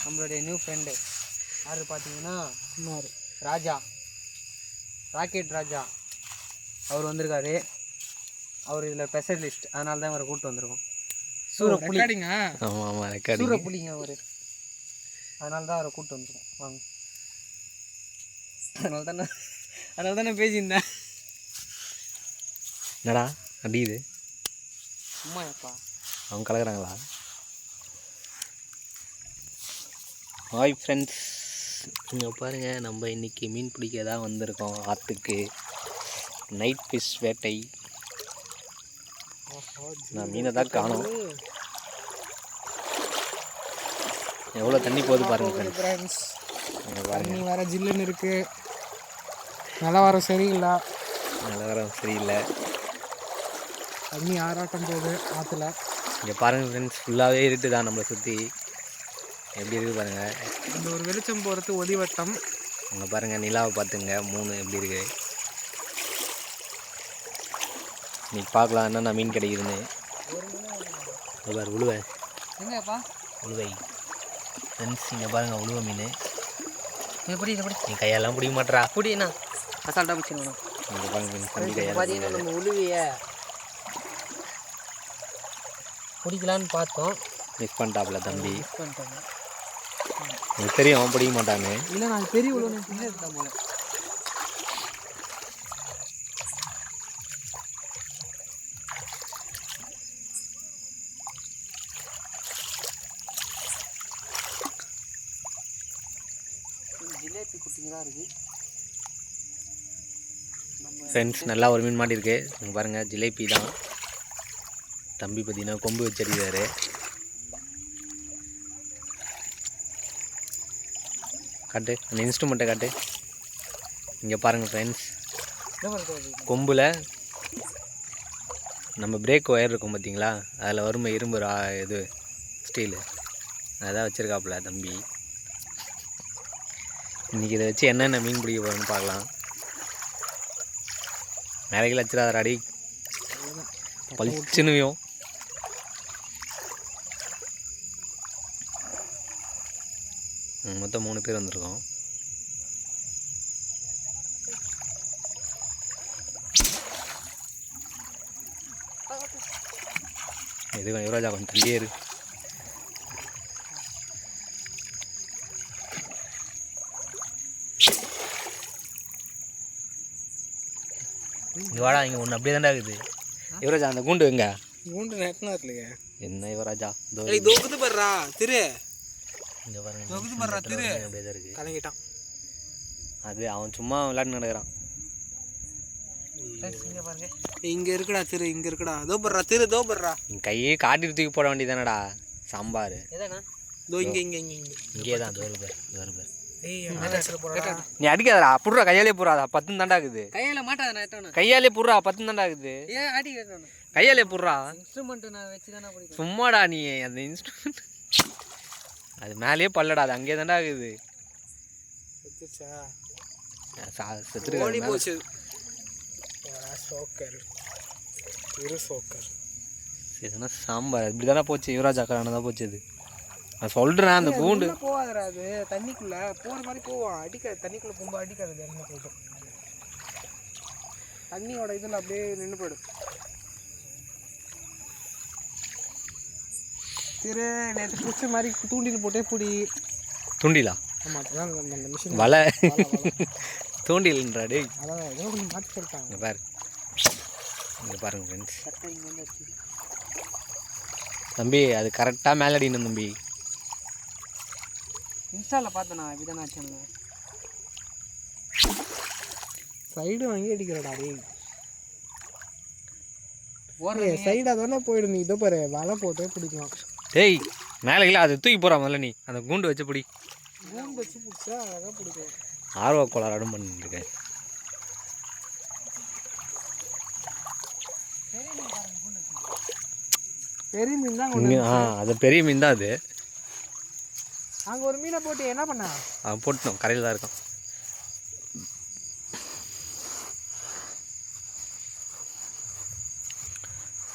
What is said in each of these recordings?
நம்மளுடைய new friend யார் பார்த்தீங்கன்னா ராஜா, ராக்கெட் ராஜா. அவர் வந்திருக்காரு. அவர் இதில் ஸ்பெஷலிஸ்ட், அதனால தான் அவரை கூப்பிட்டு வந்திருக்கோம். சூரப்புலிங்க. ஆமாம் ஆமாம், ரெக்கார்டிங். சூரப்புலிங்க அவர், அதனால தான் அவரை கூப்பிட்டு வந்துருக்கோம். வாங்க. அதனால தான் நான் பேசியிருந்தேன். என்னடா அடியுது? சும்மாப்பா அவங்க கலக்குறாங்களா? ஹாய் ஃப்ரெண்ட்ஸ், இங்கே பாருங்கள், நம்ம இன்றைக்கி மீன் பிடிக்க தான் வந்திருக்கோம் ஆற்றுக்கு. நைட் ஃபிஷ் வேட்டை. நான் மீனை தான் காணோம். எவ்வளோ தண்ணி போகுது பாருங்கள் ஃப்ரெண்ட்ஸ். தண்ணி வர ஜில்லுன்னு இருக்குது. நிலவரம் சரியில்லை. நிலவரம் சரியில்லை. தண்ணி ஆறாட்டம் போகுது ஆற்றுல. இங்கே பாருங்கள் ஃப்ரெண்ட்ஸ், ஃபுல்லாகவே இருட்டு தான் நம்மளை சுற்றி. எப்படி இருக்குது பாருங்கள். இந்த ஒரு வெளிச்சம் போகிறது ஒதிவட்டம். அங்கே பாருங்கள், நிலாவை பார்த்துங்க 3 எப்படி இருக்குது. இன்னைக்கு பார்க்கலாம் என்னென்ன மீன் கிடைக்குதுன்னு. பாரு உழுவை. எங்கப்பா உழுவை ஃப்ரெண்ட்ஸ், இங்கே பாருங்கள் உழுவை மீன். எப்படி எப்படி நீ கையெல்லாம் பிடிக்க மாட்டா. புடிண்ணா, அசால்ட்டாக பிடிச்சிடணும். இங்கே பாருங்க மீன் தம்பி கையால் பார்த்தீங்கன்னா நம்ம உழுவிய பிடிக்கலான்னு பார்த்தோம். மிஸ் பண்ணிட்டாப்புல தம்பி. மிஸ் பண்ணிட்டோம். எனக்கு தெரியும் அவன் பிடிக்க மாட்டான்னு. இல்லை, நான் பெரிய உழவு எடுத்தான் போல. ஜிலேபி குட்டிங்க தான் இருக்குது. ஃப்ரெண்ட்ஸ், நல்லா ஒரு மீன் மாட்டிருக்கு. இங்கே பாருங்கள், ஜிலேபி தான். தம்பி பார்த்தீங்கன்னா கொம்பு வச்சிருக்காரு. காட்டு அந்த இன்ஸ்ட்ருமெண்ட்டை காட்டு. இங்கே பாருங்கள் ஃப்ரெண்ட்ஸ், கொம்பில் நம்ம பிரேக் ஒயர் இருக்கும் பார்த்தீங்களா, அதில் வரும் இரும்பு இது ஸ்டீலு, அதான் வச்சுருக்காப்புல தம்பி. இன்றைக்கி இதை வச்சு என்னென்ன மீன் பிடிக்க போகிறோன்னு பார்க்கலாம். நிறைய லட்சம் அடி பளிச்சுனுவியும். மொத்தம் 3 பேர் வந்திருக்கோம். எதுவும் யுவராஜா கொஞ்சம் தள்ளியே இருக்கு. இங்கே வாடா, இங்கே ஒன்று அப்படியே தாண்டா இருக்குது. யுவராஜா அந்த கூண்டு எங்க? கூண்டு நெட்டினா இல்லைங்க. என்ன யுவராஜா தோக்குது பர்றா திரு. இங்கே பாருங்க, தோக்குது பர்றா திரு. அப்படியே தான் இருக்குது. கலங்கிட்டான். அது அவன் சும்மா விளையாட்டு நடக்கிறான். இங்கே பாருங்க, இங்கே இருக்குடா திரு, இங்கே இருக்குடா. தோ பர்றா திரு, தோ பர்றா. என் கையே காட்டிட்டு தூக்கி போட வேண்டியதானடா சாம்பார். எதாண்ணா? தோ இங்கே இங்கே இங்கே இங்கே தான் தோறுபேர் தோறுபேர். நீ அடிக்காதடா, புடுறா கையாலே புடுறாதா, 10 தாண்டா இருக்குது. கையால மாட்டாத, கையாலே புடுறா, 10 தாண்டா இருக்குது. ஏன் அடி கேட்கணும்? கையாலே புடுறா. இன்ஸ்ட்ருமெண்ட் நான் வச்சு தானே பிடிக்கும். சும்மாடா நீ அந்த இன்ஸ்ட்ருமெண்ட் அது மேலேயே பல்லடா, அது அங்கேயே தாண்டா இருக்குது. ஓடி போச்சு. சோக்கர் இரு சோக்கர். சரிண்ணா சாம்பார் இப்படி தானே போச்சு. யுவராஜ் அக்கறான தான் போச்சு. அது நான் சொல்கிறேன், அந்த கூண்டு போகாதரா, அது தண்ணிக்குள்ள போகிற மாதிரி போவான். அடிக்காது, தண்ணிக்குள்ளே போகும்போது அடிக்காது. என்ன போயிடும், தண்ணியோட இதில் அப்படியே நின்று போயிடும். திரு நேற்று பிடிச்ச மாதிரி தூண்டில் போட்டே பிடி. தூண்டிலா? ஆமாம், அதுதான் அந்த மிஷின் வலை தூண்டில்ன்றாடே. அதான் ஏதோ கொஞ்சம் மாற்றி சொல்லிட்டாங்க. இங்கே பாரு, இங்கே பாருங்க ஃப்ரெண்ட்ஸ். கரெக்டாக இங்கே வந்து வச்சு தம்பி, அது கரெக்டாக மேலே அடிக்கணும் தம்பி. இன்ஸ்டாவில் பார்த்தேண்ணா, இப்படிதானே ஆச்சுங்க. சைடு வாங்கி அடிக்கிறடா டே. ஓடுற சைடாக தானே போயிடும். நீ இதோ பாரு, வலை போட்டே பிடிக்கலாம். டேய் மேலே இல்லை, அது தூக்கி போகிறா முதல்ல. நீ அந்த கூண்டு வச்சு பிடி. கூண்டு வச்சு பிடிச்சா அழகாக பிடிக்கும். ஆர்வ கோளாறும் பண்ணிட்டுருக்கேன். பெரிய மீன் தான். அது பெரிய மீன் தான். அது அங்கே ஒரு மீனை போட்டு என்ன பண்ண? அவன் போட்டோம், கரையில் தான் இருக்கான்.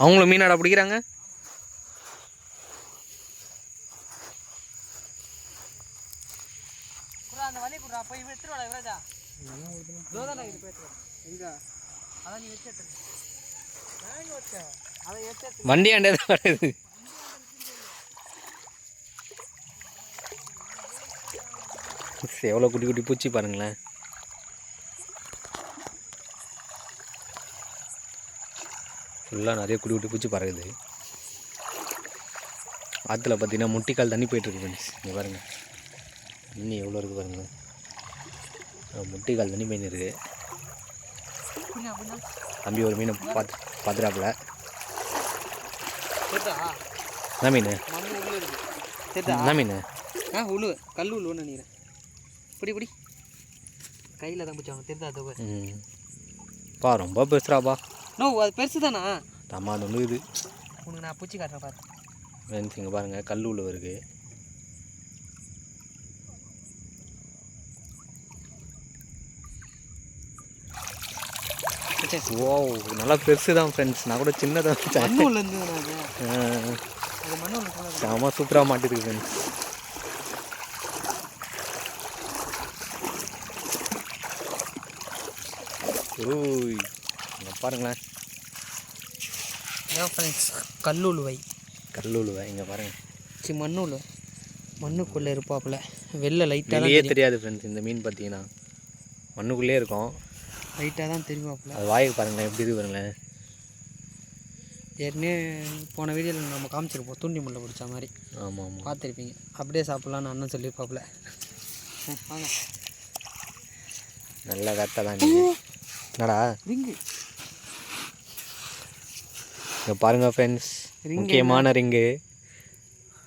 அவங்களும் மீனாடா பிடிக்கிறாங்க. அந்த வழி கொடுறா போய் எடுத்துட்டு வாடா யுவராஜா. தோதாடா இது பேசுற. எங்க? அத நீ வெச்சு எடுத்து. நான் வெச்ச. அத எடுத்து வண்டி ஆண்டே தான் வருது. எவ்வளோ குட்டி குட்டி பூச்சி பாருங்களேன். ஃபுல்லாக நிறைய குட்டி குட்டி பூச்சி பறகுது. ஆற்றுல பார்த்தீங்கன்னா முட்டிக்கால் தண்ணி போயிட்டுருக்கு ஃப்ரெண்ட்ஸ். இங்கே பாருங்கள் தண்ணி எவ்வளோ இருக்குது பாருங்கள். முட்டிக்கால் தண்ணி மீன் இருக்குது. தம்பி ஒரு மீனை பார்த்துட்டாப்புல. என்ன மீன்? என்ன மீன்? உழு கல் உழுன்னு நினைக்கிறேன். பிடி கையில் தான் பிடிச்சாங்க தெரிதா அது. பா ரொம்ப பெருசுறாப்பா. நோ அது பெருசு தானா? தம்மா அது ஒன்று இது. உனக்கு நான் பூச்சி காட்டுறேன் பாரு ஃப்ரெண்ட்ஸ். இங்கே பாருங்கள் கல் உழு இருக்குது. ஓ நல்லா பெருசு தான் ஃப்ரெண்ட்ஸ். நான் கூட சின்னதாக வச்சேன். செம சூப்பராக மாட்டிருக்கு ஃப்ரெண்ட்ஸ். ஓய் இங்கே பாருங்களேன். ஏன் ஃப்ரெண்ட்ஸ் கல்லுழுவை இங்கே பாருங்கள். மண்ணுழு மண்ணுக்குள்ளே இருப்பாப்புல வெளில லைட்டாக வெளியே தெரியாது ஃப்ரெண்ட்ஸ். இந்த மீன் பார்த்தீங்கன்னா மண்ணுக்குள்ளே இருக்கும். லைட்டாக தான் தெரியுமாப்புல. அது வாய்க்கு பாருங்களேன் எப்படி இருக்கு பாருங்களேன். ஏற்கனவே போன வீடியோவில் நம்ம காமிச்சிருப்போம் தூண்டி முள்ளை பிடிச்ச மாதிரி. ஆமாம் பார்த்துருப்பீங்க. அப்படியே சாப்பிட்லான்னு அண்ணன் சொல்லியிருப்பாப்புல. வாங்க நல்ல கரெக்டாக தான் நீங்கள். என்னடா ரிங்கு இங்கே பாருங்கள் ஃப்ரெண்ட்ஸ். முக்கியமான ரிங்கு.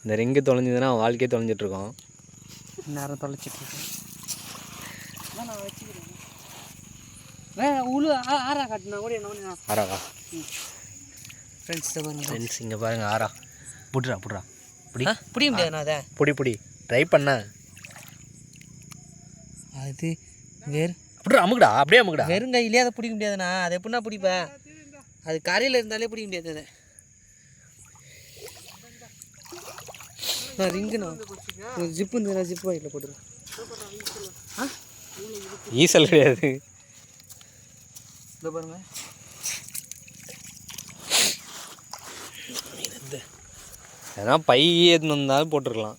இந்த ரிங்கு தொலைஞ்சதுன்னா வாழ்க்கையே தொலைஞ்சிட்ருக்கோம். நேரம் தொலைச்சிட்ருக்கேன். நான் வச்சுக்கிறேன். உழு ஆறா காட்டினா கூட என்ன ஆறாவா ஃப்ரெண்ட்ஸ் இங்கே பாருங்கள். ஆறா புடுறா பிடிக்க முடியாது. நான் அதை புடி ட்ரை பண்ண அது வேறு அப்படியே அமுக்குடா. வெறும் கையிலே அதை பிடிக்க முடியாதுண்ணா. அதை எப்படின்னா பிடிப்பேன். அது கரையில் இருந்தாலே பிடிக்க முடியாது. அதை நான் ரிங்குண்ணா ஜிப்பு இருந்ததுண்ணா ஜிப்பு வாங்கிட்டு போட்டுருவேன். ஈசல் கிடையாது. இதை பாருங்க. ஏன்னா பை எதுன்னு வந்தாலும் போட்டுருக்கலாம்.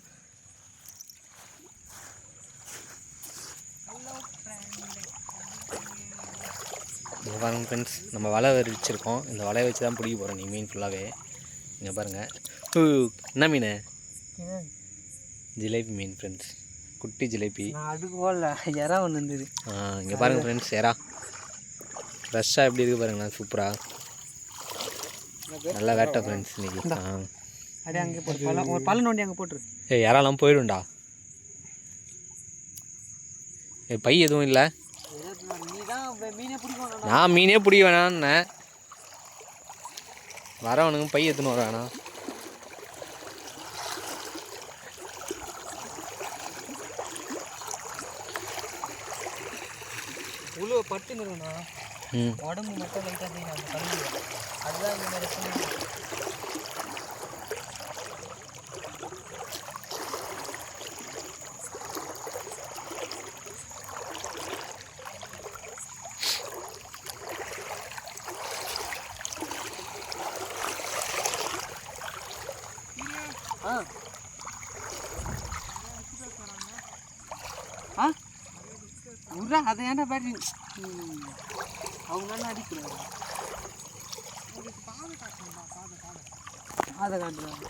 இங்கே பாருங்கள் ஃப்ரெண்ட்ஸ். நம்ம வலை வச்சிருக்கோம். இந்த வலையை வச்சு தான் பிடிக்க போகிறோம். நீ மீன் ஃபுல்லாகவே இங்கே பாருங்கள். என்ன மீன்? ஜிலேபி மீன் ஃப்ரெண்ட்ஸ். குட்டி ஜிலேபி. அதுக்கு போகல இறா ஒன்று இருந்தது. இங்கே பாருங்கள் ஃப்ரெண்ட்ஸ். இறா ஃப்ரெஷ்ஷாக எப்படி இருக்குது பாருங்களேன். சூப்பராக நல்லா வேட்டை ஃப்ரெண்ட்ஸ் இன்றைக்கி. அப்படியே அங்கே போட்டு ஒரு பல்ல நோண்டி அங்கே போட்டுரு. இறாலாம் போயிடும்டா. பை எதுவும் இல்லை. நான் மீனே பிடிக்க வேணான்னு வரவனுங்க பை எடுத்துன்னு வர வேணாம். உழுவ பட்டு நிறுவனா உடம்பு மட்டும் லைட்டாக செய்யணும். அந்த கல்வி அதுதான் இந்த மாதிரி உர்றா. அதை ஏன்டா பேட்டரி அவங்க தானே அடிக்கிறாங்க. அதை காட்டுறாங்க.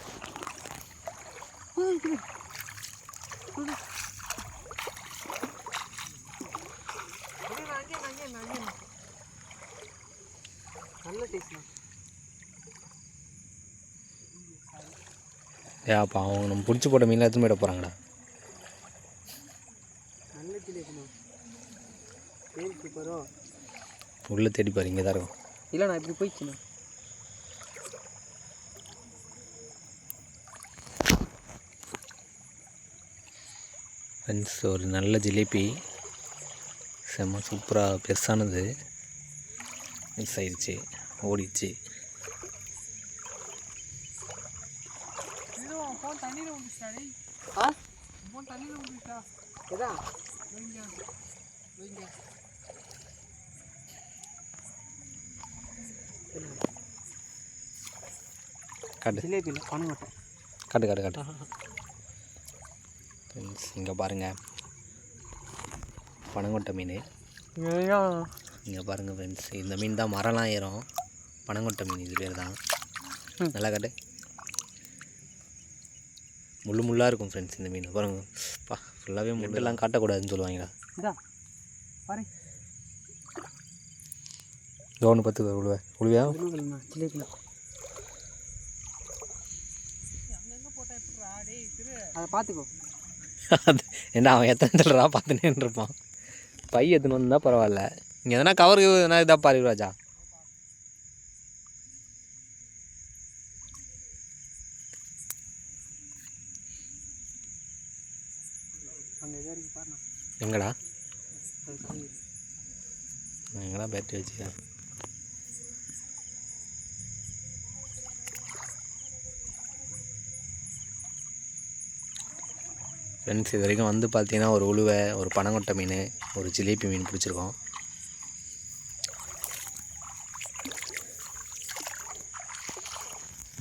நல்ல டேஸ்ட்ண்ணா. அப்போ அவங்க நம்ம பிடிச்சி போட்ட மீன்லாம் எடுத்துன்னு போயிட போகிறாங்கடா. நல்ல ஜிலேபிண்ணா. பேர் சூப்பரோ. உள்ளே தேடி பாரு. இங்கே தான் இருக்கும். இல்லை நான் இப்படி போயிடுச்சுண்ணா. ஃப்ரெண்ட்ஸ் ஒரு நல்ல ஜிலேபி செம்ம சூப்பராக பெருசானது மிஸ் ஆயிடுச்சு. ஓடிடுச்சு. தண்ணியில் காட்டு ஜிலேபி இல்லை பனங்கொட்டை. காட்டு காட்டு காட்டு ஃப்ரெண்ட்ஸ், இங்கே பாருங்கள் பனங்கொட்டை மீன். இங்கே பாருங்கள் ஃப்ரெண்ட்ஸ், இந்த மீன் தான் மரம்லாம் ஏறும். பனங்கொட்டை மீன் இது பேர் தான். நல்லா காட்டு. முள்ளாக இருக்கும் ஃப்ரெண்ட்ஸ் இந்த மீன். பாருங்க ஃபுல்லாகவே முள்ளெல்லாம் காட்டக்கூடாதுன்னு சொல்லுவாங்களா. இதா பாரு, கவனம் பார்த்து உழுவையா ஜிலேபி. அதை பார்த்துக்கோ. அது என்ன அவன் எத்தனை சொல்கிறா பார்த்துனே இருப்பான். பை எத்தனை வந்தால் பரவாயில்ல. இங்கே எதனா கவருக்கு எதனா இதாக பாரு ராஜா. எங்கடா எங்கடா பேட்டரி வச்சுக்க. ஃப்ரெண்ட்ஸ், இது வரைக்கும் வந்து பார்த்தீங்கன்னா ஒரு உழுவை, ஒரு பனங்கொட்டை மீன், ஒரு ஜிலேபி மீன் பிடிச்சிருக்கோம்.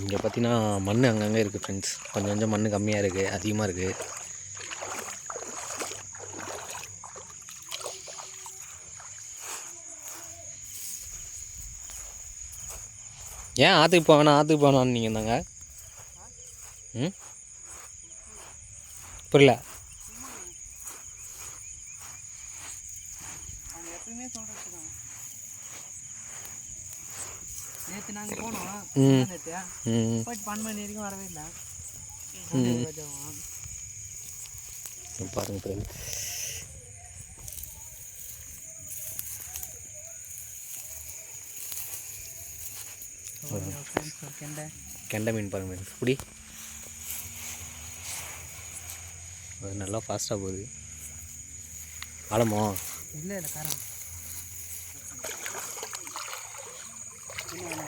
இங்கே பார்த்தீங்கன்னா மண் அங்கங்கே இருக்குது ஃப்ரெண்ட்ஸ். கொஞ்சம் கொஞ்சம் மண் கம்மியாக இருக்குது, அதிகமாக இருக்குது. ஏன் ஆற்றுக்கு போவேணான்னு நீங்கள் இருந்தாங்க? ம் புரியல. நேற்று நாங்கள் போனோம். நேற்று போயிட்டு 12 மணி வரைக்கும் வரவே இல்லை. பாருங்க ஃப்ரெண்ட்ஸ், கெண்டை மீன் பாருங்க ஃப்ரெண்ட்ஸ். இப்படி அது நல்லா ஃபாஸ்ட்டாக போகுது. ஆழமோ இல்லை இல்லை காரம்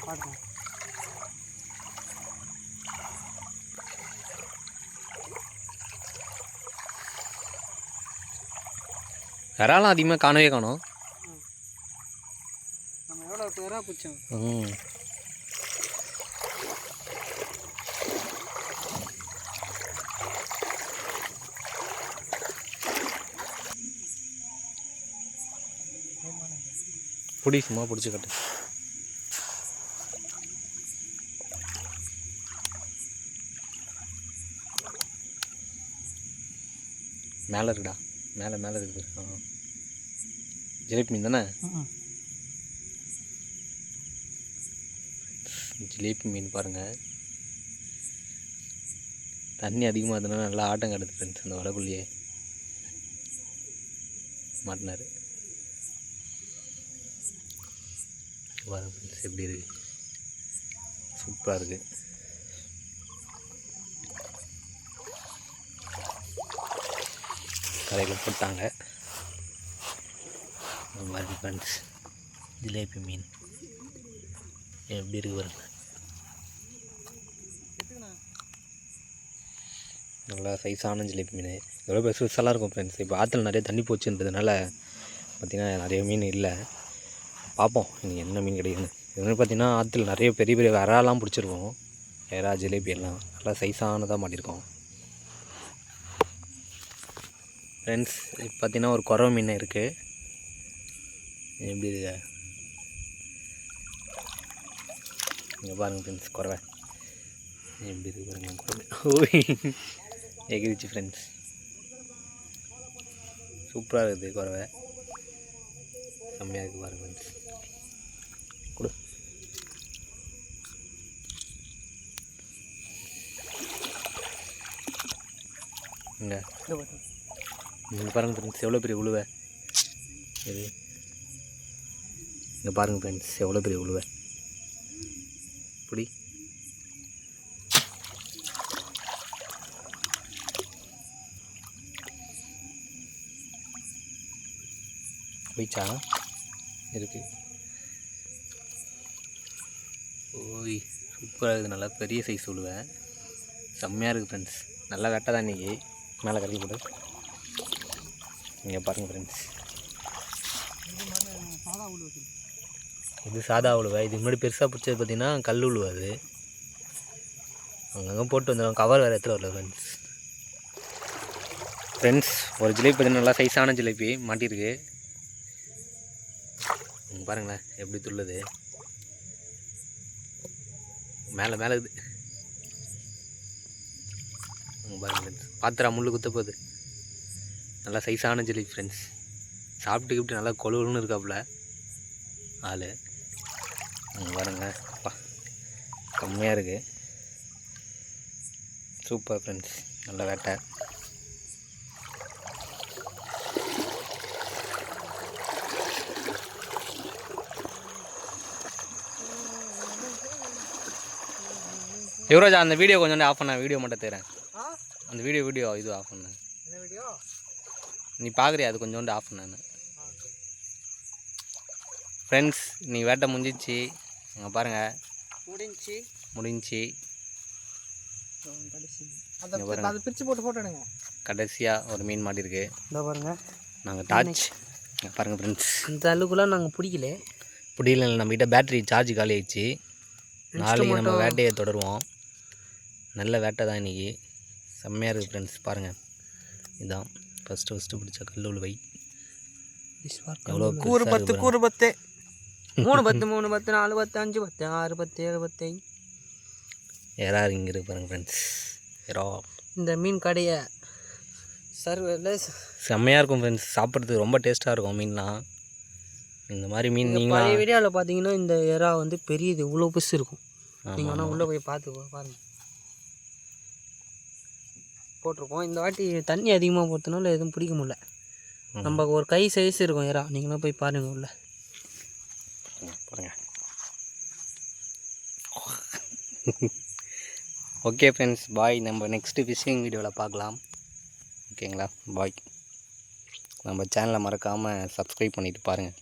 பார்க்கலாம். இறாலாம் அதிகமாக காணவே காணும். நம்ம எவ்வளோ பேராக பிடிச்சோம். பிடி சும்மா பிடிச்சி கட்டு. மேலே இருக்குடா, மேலே இருக்குது. ஜிலேபி மீன் தானே? ஜிலேபி மீன் பாருங்கள். தண்ணி அதிகமாக இருந்ததுன்னா நல்லா ஆட்டம் கட்டுது ஃப்ரெண்ட்ஸ். அந்த வலைக்குள்ளேயே மாட்டினார். பாருங்க ஃப்ரெண்ட்ஸ், எப்படி இருக்குது, சூப்பராக இருக்குது. கரையில் போட்டாங்க. பாருங்க ஃப்ரெண்ட்ஸ், ஜிலேபி மீன் எப்படி இருக்கு பாருங்க. நல்லா சைஸான ஜிலேபி மீன். எவ்வளோ பெருசாலாம் இருக்கும் ஃப்ரெண்ட்ஸ். இப்போ ஆற்றுல நிறைய தண்ணி போச்சுன்றதுனால பார்த்திங்கன்னா நிறைய மீன் இல்லை. பார்ப்போம் இன்றைக்கி என்ன மீன் கிடைக்குன்னு. இது மாதிரி பார்த்திங்கன்னா ஆற்றுல நிறைய பெரிய பெரிய இறாலாம் பிடிச்சிருக்கோம். இறா, ஜிலேபி எல்லாம் நல்லா சைஸானதாக மாட்டியிருக்கோம் ஃப்ரெண்ட்ஸ். இப்போ பார்த்திங்கன்னா ஒரு குறவை மீன் இருக்குது. எப்படி இருக்கு இங்கே பாருங்கள் ஃப்ரெண்ட்ஸ். குறவை எப்படி இருக்கு பாருங்க. குறவை ஓய் எகிரிச்சு ஃப்ரெண்ட்ஸ். சூப்பராக இருக்குது குறவை, செம்மையாக இருக்குது பாருங்க ஃப்ரெண்ட்ஸ். கொடு. இங்கே இங்கே பாருங்கள் ஃப்ரெண்ட்ஸ், எவ்வளோ பெரிய உழுவை இது. இங்கே பாருங்கள் ஃப்ரெண்ட்ஸ், எவ்வளோ பெரிய உழுவை. இப்படி போயிச்சா இருக்குது. ஓய் சூப்பராக இருக்குது. நல்லா பெரிய சைஸ் உழுவை, செம்மையாக இருக்குது ஃப்ரெண்ட்ஸ். நல்லா வெட்டை தான் இன்றைக்கி. மேலே கறக்கி போட்டு இங்கே பாருங்கள் ஃப்ரெண்ட்ஸ், சாதா உள்ள இது சாதா உழுவை. இதுக்கு முன்னாடி பெருசாக பிடிச்சது பார்த்திங்கன்னா கல் உழுவை. அது அங்கங்கே போட்டு வந்துடும், கவர் வேறு இடத்துல வரல ஃப்ரெண்ட்ஸ். ஃப்ரெண்ட்ஸ் ஒரு ஜிலேபி பார்த்திங்கன்னா நல்லா சைஸான ஜிலேபி மாட்டியிருக்கு. பாருங்களேன் எப்படி துள்ளுது, மேலே மேலே இது. பாருங்க ஃப்ரெண்ட்ஸ், பாத்திரா முள்ளு குத்த போகுது. நல்லா சைஸான ஜிலேபி ஃப்ரெண்ட்ஸ். சாப்பிட்டுக்கிட்டு நல்லா கொழுன்னு இருக்காப்புல ஆள். பாருங்க கம்மியாக இருக்குது. சூப்பர் ஃப்ரெண்ட்ஸ், நல்ல வேட்டை. யுவராஜா அந்த வீடியோ கொஞ்சம் ஆஃப் பண்ண, வீடியோ மட்டும் தரேன். அந்த வீடியோ இது ஆஃப் பண்ண. என்ன வீடியோ நீ பார்க்குறியா? அது கொஞ்சோண்டு ஆஃப் பண்ணேன் ஃப்ரெண்ட்ஸ். நீ வேட்டை முடிஞ்சிச்சு, அங்கே பாருங்கள் முடிஞ்சு. அதை பிரித்து போட்டு ஃபோட்டோ எடுங்க. கடைசியாக ஒரு மீன் மாட்டிருக்கு. இந்த பாருங்கள், நாங்கள் டார்ச் பாருங்கள் ஃப்ரெண்ட்ஸ். இந்த அளவுக்குலாம் நாங்கள் பிடிக்கல. நம்மகிட்ட பேட்ரி சார்ஜ் காலி ஆயிடுச்சு. நாளைக்கு நம்ம வேட்டையை தொடருவோம். நல்ல வேட்டை தான் இன்றைக்கி, செம்மையாக இருக்குது ஃப்ரெண்ட்ஸ். பாருங்கள், இதுதான் ஃபஸ்ட்டு பிடிச்ச கல் உழுவை. எவ்வளோ கூறு 10 3 10 3 10 4 10 5 10 6 10 7 10. எறா இங்கே இருக்கு பாருங்கள் ஃப்ரெண்ட்ஸ். எறா இந்த மீன் கடையை செம்மையாக இருக்கும் ஃப்ரெண்ட்ஸ். சாப்பிட்றதுக்கு ரொம்ப டேஸ்ட்டாக இருக்கும் மீன்லாம். இந்த மாதிரி மீன் நீங்கள் பழைய வீடியோவில் பார்த்தீங்கன்னா இந்த எறா வந்து பெரியது, இவ்வளோ பெருசு இருக்கும். நீங்கள் வேணால் உள்ளே போய் பார்த்துக்கோ, பாருங்கள் போட்டிருப்போம். இந்த வாட்டி தண்ணி அதிகமாக போகிறதுனால எதுவும் பிடிக்க முடியல. நம்ம ஒரு கை சைஸ் இருக்கும் எறா, நீங்களும் போய் பாருங்கள் உள்ள. பாருங்கள். ஓகே ஃப்ரெண்ட்ஸ், பாய். நம்ம நெக்ஸ்ட்டு ஃபிஷ்ஷிங் வீடியோவில் பார்க்கலாம். ஓகேங்களா? பாய். நம்ம சேனலை மறக்காமல் சப்ஸ்கிரைப் பண்ணிவிட்டு பாருங்கள்.